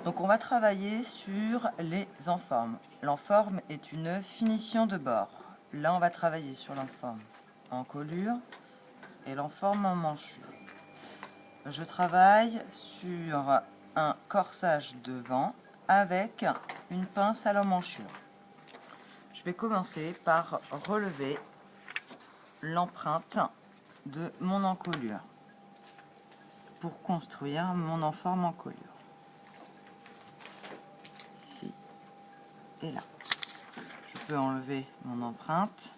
Donc on va travailler sur les enformes. L'enforme est une finition de bord. Là on va travailler sur l'enforme en colure et l'enforme en manchure. Je travaille sur un corsage devant avec une pince à l'emmanchure. Je vais commencer par relever l'empreinte de mon encolure pour construire mon enforme en colure. Ici et là. Je peux enlever mon empreinte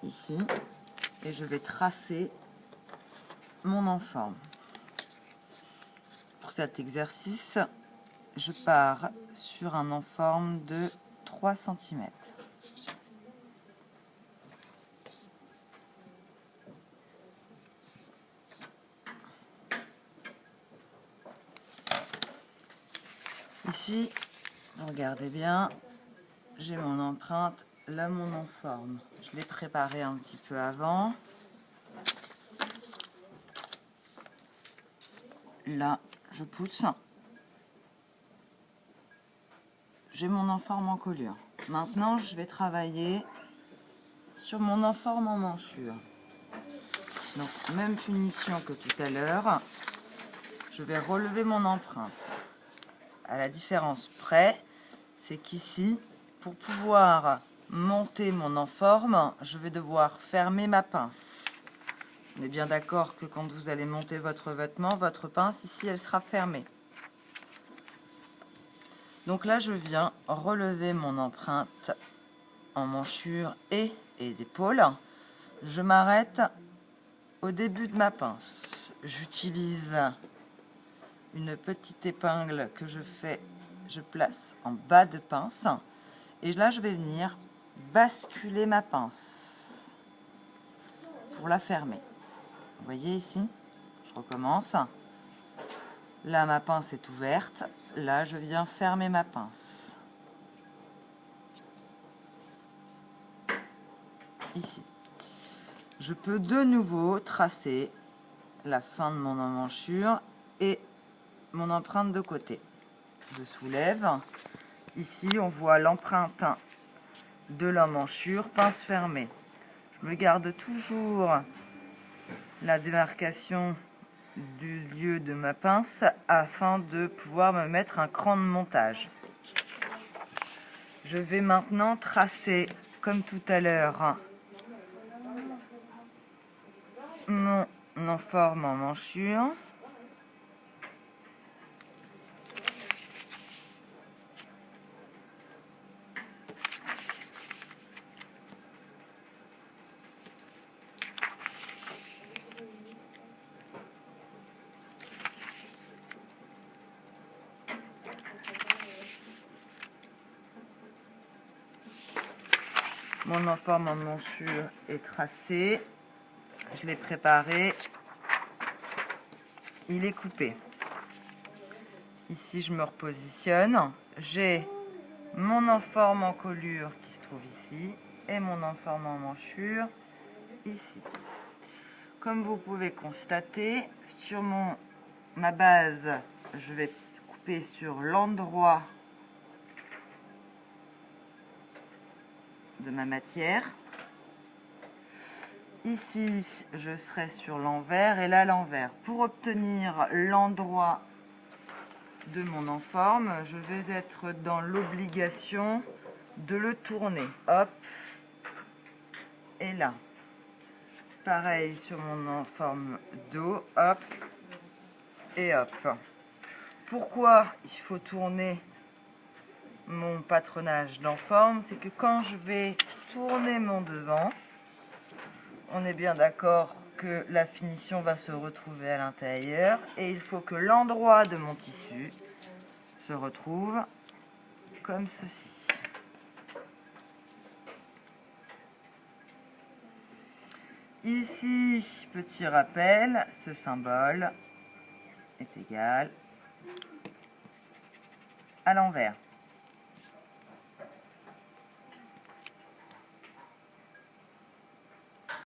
ici et je vais tracer mon enforme. Pour cet exercice, je pars sur un enforme de 3 cm. Ici, regardez bien, j'ai mon empreinte, là mon enforme. Je l'ai préparé un petit peu avant. Là, je pousse. J'ai mon enforme en colure. Maintenant, je vais travailler sur mon enforme en manchure. Donc, même finition que tout à l'heure. Je vais relever mon empreinte. À la différence près, c'est qu'ici, pour pouvoir monter mon enforme, je vais devoir fermer ma pince. On est bien d'accord que quand vous allez monter votre vêtement, votre pince ici, elle sera fermée. Donc là, je viens relever mon empreinte en manchure et d'épaule. Je m'arrête au début de ma pince. J'utilise une petite épingle que je place en bas de pince. Et là, je vais venir basculer ma pince pour la fermer. Vous voyez ici, je recommence. Là, ma pince est ouverte. Là, je viens fermer ma pince. Ici. Je peux de nouveau tracer la fin de mon emmanchure et mon empreinte de côté. Je soulève. Ici, on voit l'empreinte de l'emmanchure, pince fermée. Je me garde toujours la démarcation du lieu de ma pince afin de pouvoir me mettre un cran de montage. Je vais maintenant tracer, comme tout à l'heure, mon enforme en manchure. Mon enforme en manchure est tracé. Je l'ai préparé. Il est coupé. Ici, je me repositionne. J'ai mon enforme en colure qui se trouve ici et mon enforme en manchure ici. Comme vous pouvez constater, sur ma base, je vais couper sur l'endroit de ma matière. Ici, je serai sur l'envers et là l'envers. Pour obtenir l'endroit de mon enforme, je vais être dans l'obligation de le tourner. Hop, et là. Pareil sur mon enforme dos, hop, et hop. Pourquoi il faut tourner mon patronage d'enforme? C'est que quand je vais tourner mon devant, on est bien d'accord que la finition va se retrouver à l'intérieur et il faut que l'endroit de mon tissu se retrouve comme ceci. Ici, petit rappel, ce symbole est égal à l'envers.